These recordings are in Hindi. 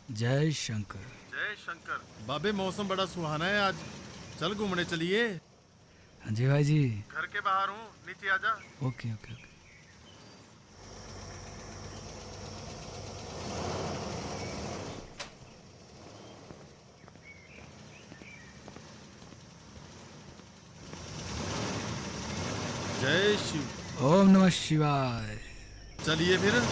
जय शंकर। जय शंकर। बाबे मौसम बड़ा सुहाना है आज, चल घूमने चलिए। हाँ जी भाई जी। घर के बाहर हूँ, नीचे आजा। Okay okay okay. जय शिव। ओम नमः शिवाय। चलिए फिर।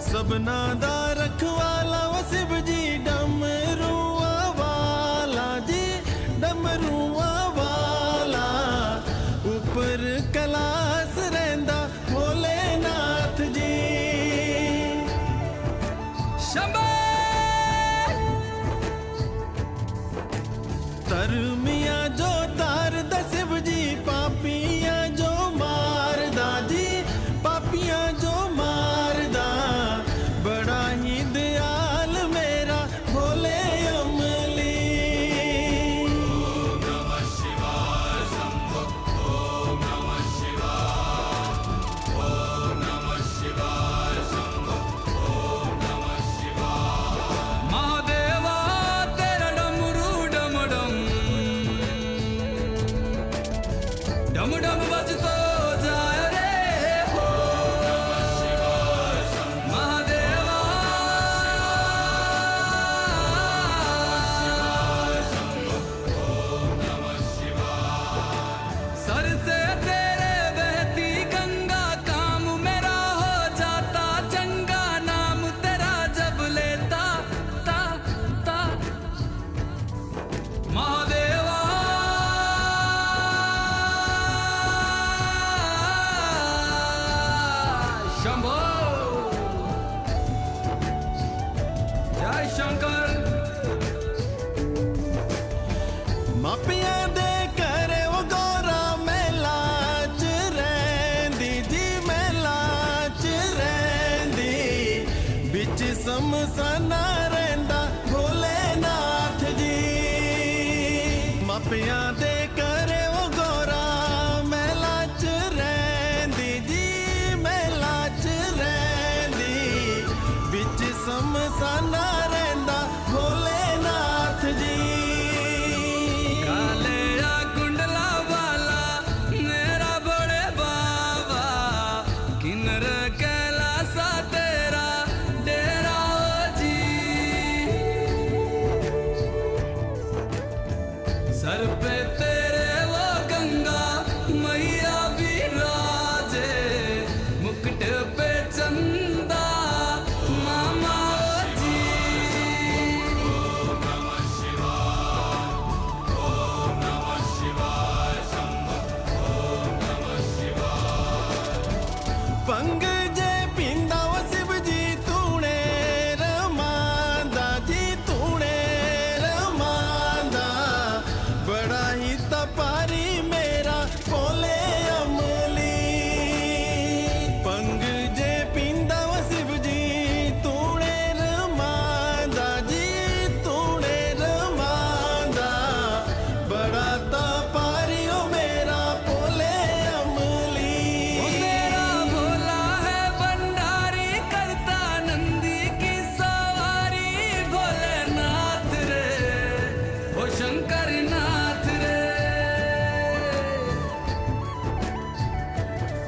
सबना दा रखवाला व शिव जी डमरुआ वाला जी, डमरुआ वाला ऊपर कैलाश रहिंदा भोलेनाथ जी। शंभो। तरमिया जो तार दा शिव जी, पापियां जो मारदा जी, पापियां जो मारदा। बड़ा ही दयाल मेरा भोले अमली। ओम नमः शिवाय शंभो। ओम नमः शिवाय। ओम नमः शिवाय शंभो। ओम नमः शिवाय। महादेवा तेरा डमरू डम डम डम डम बजतो जाए रे हो। महादेवा सर से तेरे बहती गंगा, काम मेरा हो जाता चंगा। नाम तेरा जब लेता ता ता महादेवा। शंभो। जय शंकर। मापियां दे करे वो गौरा मेला च रैंदी जी, मेला च रैंदी। बिच समसाना रैंदा भोलेनाथ जी। मापियां दे करे वो गौरा मेला च रैंदी जी, मेला च रैंदी। बिच समसाना रैंदा भोलेनाथ जी। कालेया कुंडला वाला मेरा बड़े बाबा, किन्नर कैलासा तेरा डेरा हो जी। सर पे तेरे वो गंगा मैया विराजे, मुकुट पे चंदा मामा हो जी। ओम नमः शिवाय। ओम नमः शिवाय शंभो। ओम नमः शिवाय। पंग जे पिंदा व शिव जी तूने रमांदा जी, तूने रमांदा। बड़ा ही तपारी मेरा भोले अमली। पंग जे पिंदा व शिव जी तूने रमांदा जी, तूने रमांदा। बड़ा तपारी ओ मेरा भोले अमली। ओ मेरा भोला है भंडारी, करता नंदी की सवारी। भोलेनाथ रे ओ शंकर नाथ रे।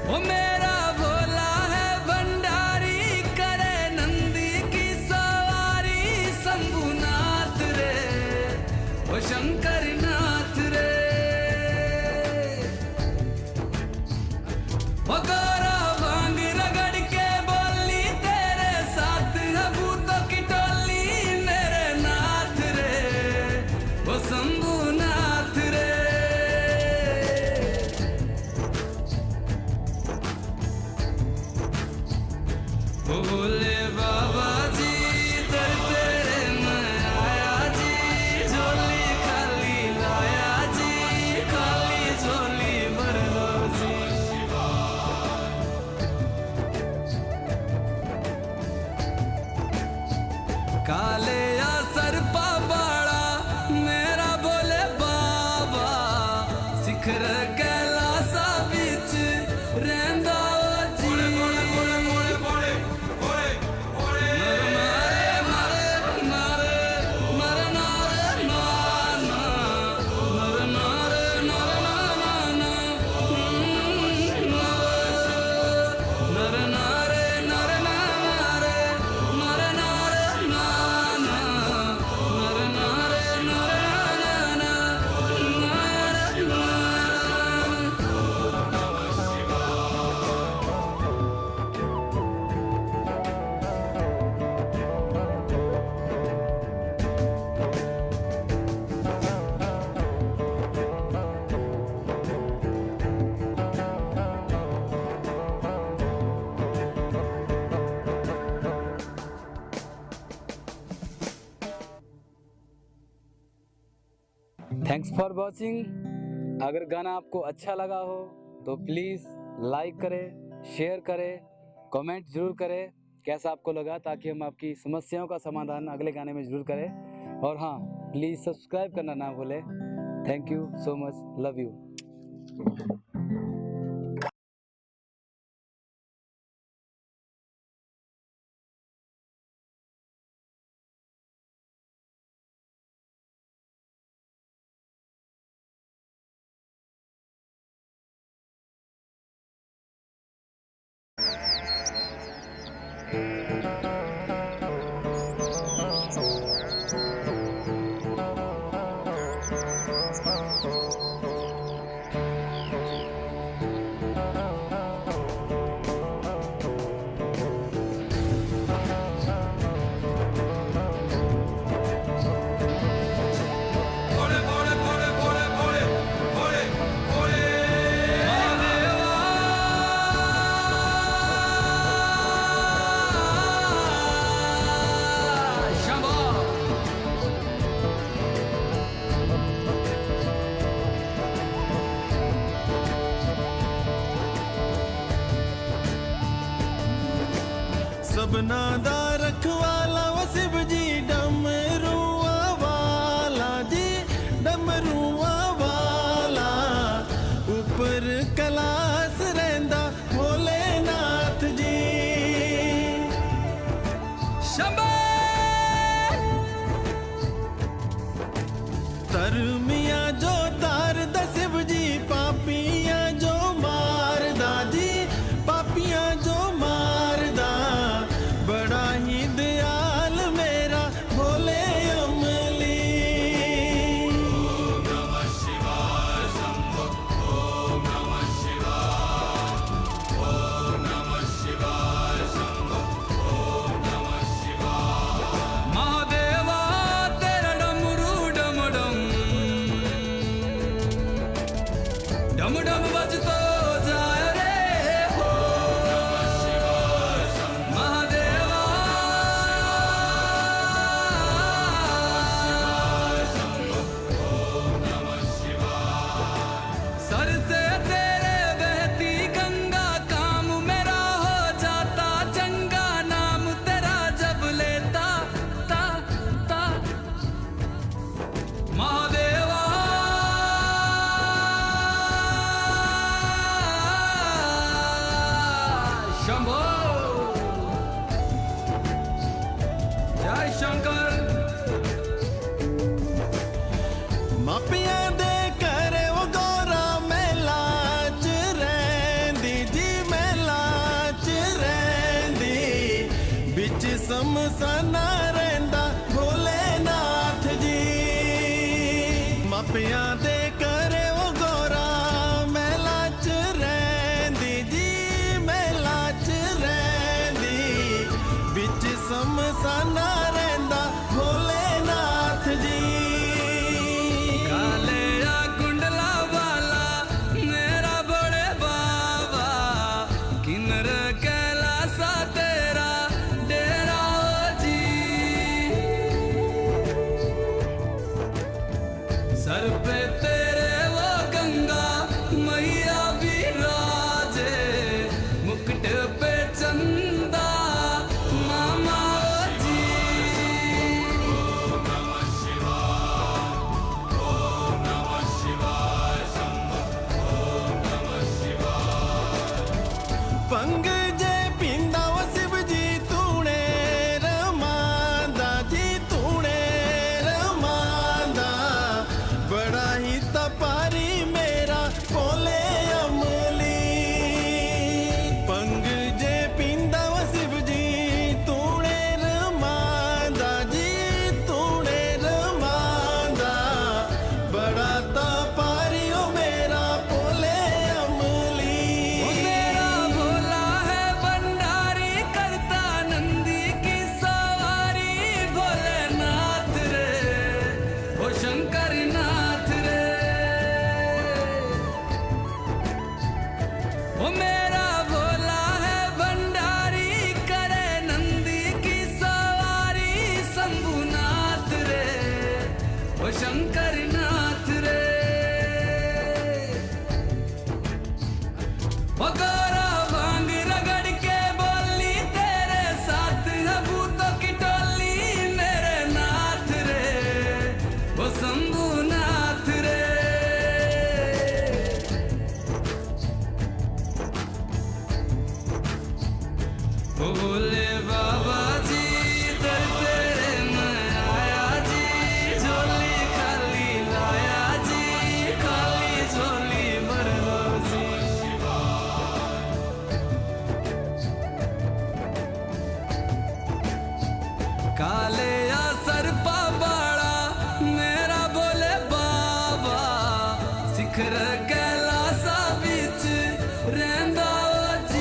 ओ मेरा भोला है भंडारी, करे नंदी की सवारी। शंभुनाथ रे ओ शंकर नाथ रे। ਸਿਖਰ ਕੈਲਾਸਾ ਵਿੱਚ ਰਹਿੰਦਾ ਓ ਜੀ थैंक्स फॉर वॉचिंग। अगर गाना आपको अच्छा लगा हो तो प्लीज़ लाइक करें, शेयर करें, कमेंट ज़रूर करें कैसा आपको लगा, ताकि हम आपकी समस्याओं का समाधान अगले गाने में ज़रूर करें। और हाँ, प्लीज़ सब्सक्राइब करना ना भूलें। Thank you so much, love you. सबना दा रखवाला व शिव जी डमरुआ वाला जी, डमरुआ वाला ऊपर कैलाश रहिंदा भोलेनाथ जी। शंभो तरमिया जो तार दा शिव जी, पापियां जो मारदा जी, पापियां जो मारदा। बड़ा ही दयाल मेरा भोले अमली। ओम नमः शिवाय शंभो, ओम नमः शिवाय, ओम नमः शिवाय शंभो, ओम नमः शिवाय। महादेवा तेरा डमरू डम डम डम डम बजतो जाए रे हो महादेवा। सर से तेरे बहती गंगा, काम मेरा हो जाता चंगा। नाम तेरा जब लेता ता ता महादेवा। शंभो जय शंकर। मापियां दे करे वो गौरा मेला च रहिंदी जी, मेला च रहिंदी। बिच समसाना रहिंदा भोलेनाथ जी। मापियां दे करे वो गौरा मेला च रहिंदी जी, मेला च रहिंदी। बिच समसाना रहिंदा भोलेनाथ जी। काले या कुंडला वाला मेरा बड़े बाबा, किन्नर कैलासा तेरा डेरा ओ जी। सर पे तपारी मेरा बोले अमली पंग जे पिंदा व शिव जी तूने रमांदा जी तूने रमांदा बड़ा तपारी ओ मेरा बोले अमली ओ मेरा भोला है भंडारी करता नंदी की सवारी भोलेनाथ रे ओ शंकर नाथ रे ओ मेरा भोला है भंडारी करे नंदी की सवारी शंभुनाथ रे ओ शंकर नाथ रे ओ गोरा भांग रगड़ के बोली तेरे साथ है भूतों की टोली मेरे नाथ रे ओ शंभुनाथ रे ओ बोले बाबा जी दर तेरे मैं आया जी झोली खाली लाया जी खाली झोली भर लो जी काले या सरपा बाड़ा मेरा बोले बाबा शिखर कैलासा बिच रहंदा ओ जी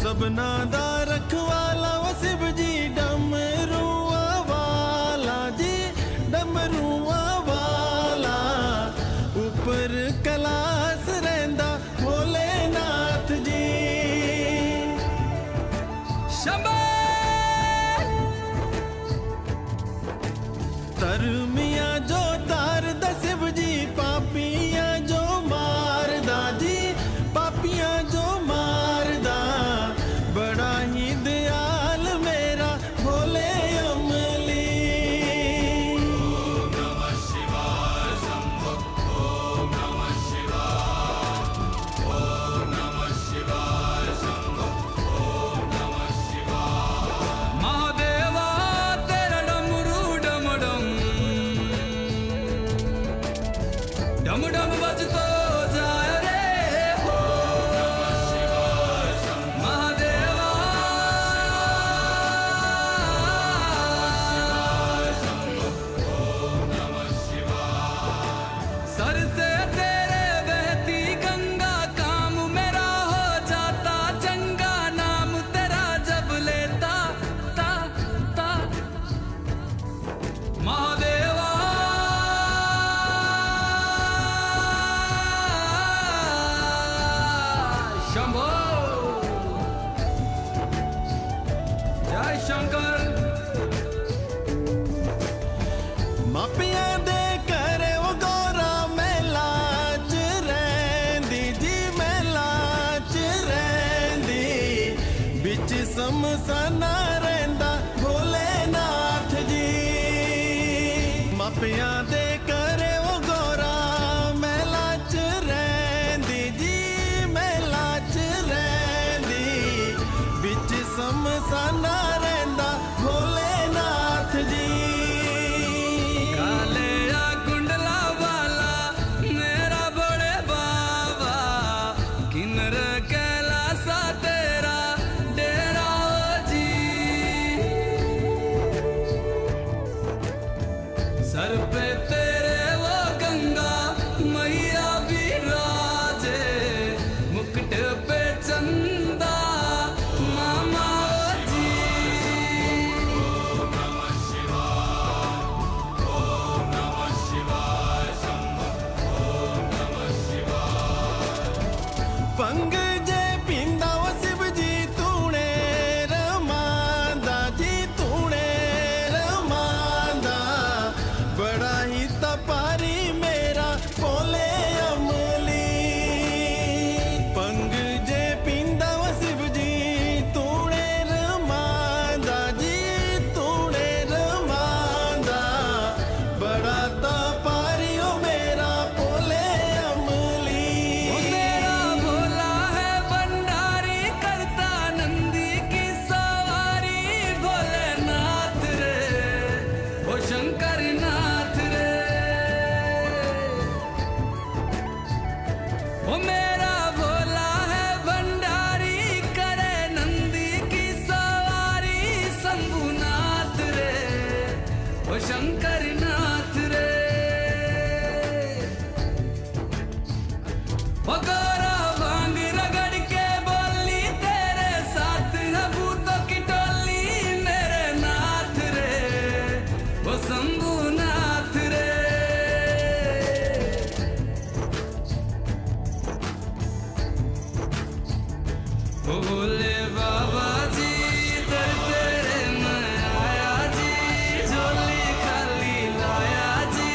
सबना दा रखवाला व शिव जी डमरुआ वाला जी डमरुआ वाला ऊपर कैलाश रहंदा भोलेनाथ जी शंभो तरमिया जो तार दा शिव जी पापियां जो मारदा जी पापियां जो मारदा बड़ा ही दयाल मेरा भोले अमली महादेवा तेरा डमरू डम डम डम डम बजतो जाए रे हो महादेवा सर से तेरे बहती गंगा काम मेरा हो जाता चंगा नाम तेरा जब लेता ता ता महादेवा शंभो जय शंकर मापियां दे करे वो गौरा मेला च रहंदी जी मेला च रहंदी बिच समसाना रहंदा भोलेनाथ जी मापियां दे करे वो गौरा मेला भंग जे पींदा वो शिव जी तूने रमांदा जी तूने रमांदा बड़ा ही तपारी मेरा बोले अमली भंग जे पींदा वो शिव जी तूने रमांदा जी तूने रमांदा बड़ा तपारी ओ मेरा बोले अमली ओ मेरा भोला है भंडारी करता नंदी की सवारी भोलेनाथ रे ओ शंकर नाथ रे ओ मेरा भोला है भंडारी करे नंदी की सवारी शंभुनाथ रे ओ शंकर नाथ रे ओ गोरा भांग रगड़ के बोली तेरे साथ है भूतों की टोली मेरे नाथ रे ओ शंभुनाथ रे ओ भोले बाबा जी दर तेरे मैं आया जी झोली खाली लाया जी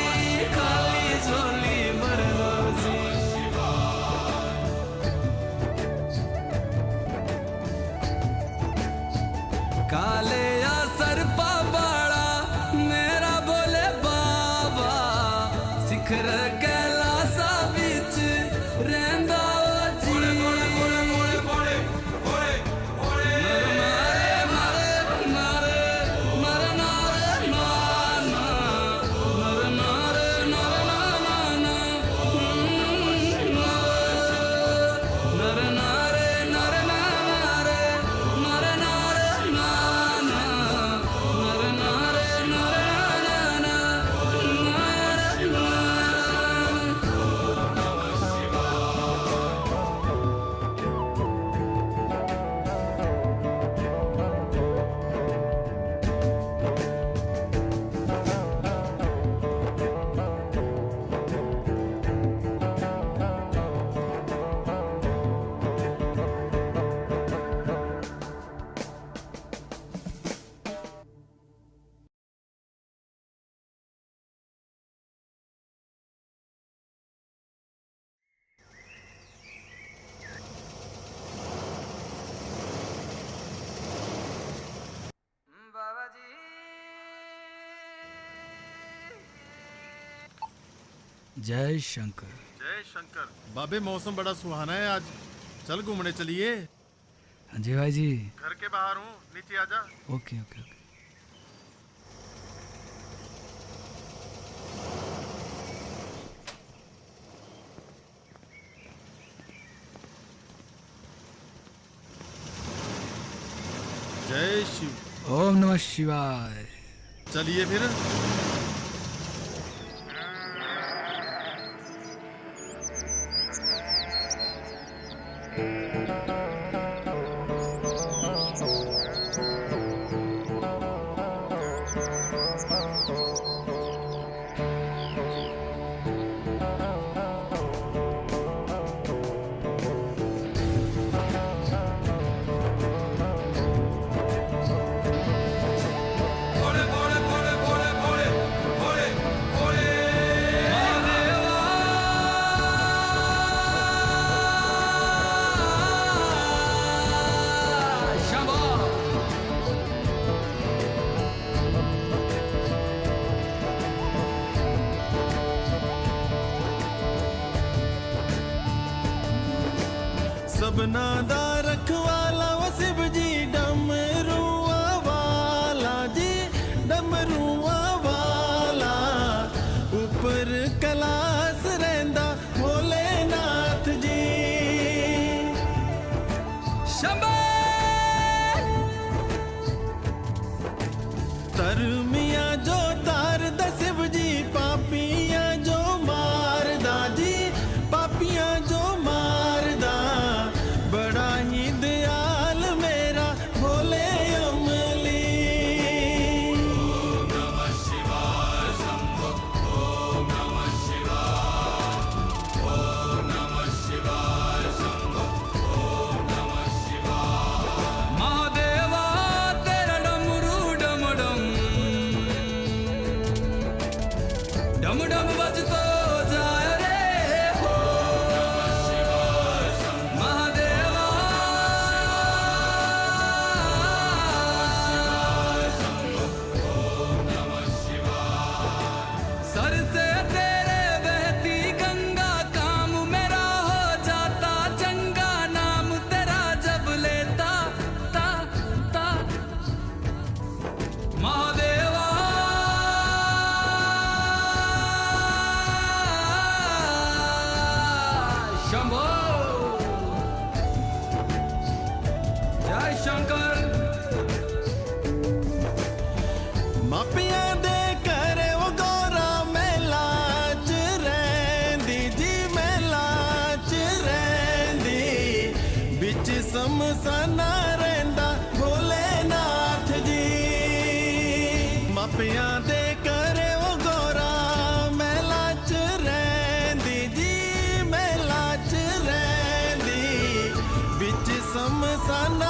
खाली झोली भर लो जी काले या सरपा बाड़ा मेरा बोले बाबा शिखर कैलासा बिच रहंदा जी बाबा जी जय शंकर। जय शंकर। बाबे मौसम बड़ा सुहाना है आज, चल घूमने चलिए। हाँ जी भाई जी। घर के बाहर हूँ, नीचे आजा। Okay okay okay. जय शिव। ओम नमः शिवाय। चलिए फिर। सबना दा रखवाला वो शिव जी डमरुआ वाला जी डमरुआ वाला ऊपर कैलाश रहंदा भोलेनाथ जी शंभो तरमिया जो तार दा शिव जी पापिया जो मारदा जी पापिया जो मारदा बड़ा ही शंभो जय शंकर मापिया दे करे वो गौरा मेला च रैंदी जी मेला च रैंदी बिच समसाना रैंदा भोलेनाथ जी मापिया दे करे वो गौरा मेला च रैंदी जी मेला च रैंदी बिच समसाना